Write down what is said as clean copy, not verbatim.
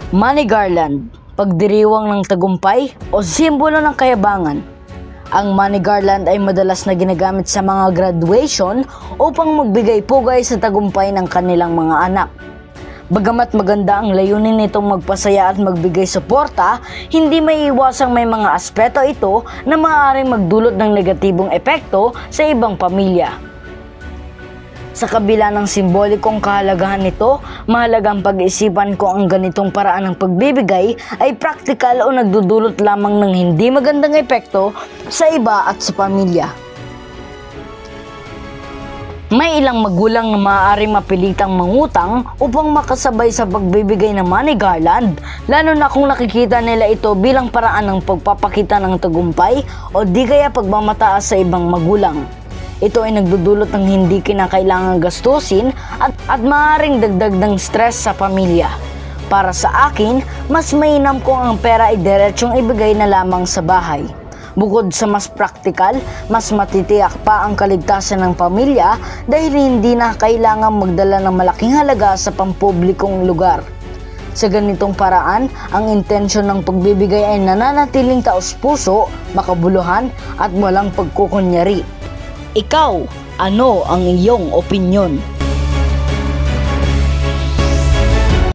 Money garland, pagdiriwang ng tagumpay o simbolo ng kayabangan. Ang money garland ay madalas na ginagamit sa mga graduation upang magbigay pugay sa tagumpay ng kanilang mga anak. Bagamat maganda ang layunin nitong magpasaya at magbigay suporta, hindi may iwasang may mga aspeto ito na maaaring magdulot ng negatibong epekto sa ibang pamilya. Sa kabila ng simbolikong kahalagahan nito, mahalagang pag-isipan kung ang ganitong paraan ng pagbibigay ay praktikal o nagdudulot lamang ng hindi magandang epekto sa iba at sa pamilya. May ilang magulang na maaaring mapilitang mangutang upang makasabay sa pagbibigay ng money garland, lalo na kung nakikita nila ito bilang paraan ng pagpapakita ng tagumpay o di kaya pagmamataas sa ibang magulang. Ito ay nagdudulot ng hindi kinakailangang gastusin at maaaring dagdag ng stress sa pamilya. Para sa akin, mas mainam kung ang pera ay diretsyong ibigay na lamang sa bahay. Bukod sa mas praktikal, mas matitiyak pa ang kaligtasan ng pamilya dahil hindi na kailangang magdala ng malaking halaga sa pampublikong lugar. Sa ganitong paraan, ang intensyon ng pagbibigay ay nananatiling taos-puso, makabuluhan at walang pagkukunyari. Ikaw, ano ang iyong opinyon?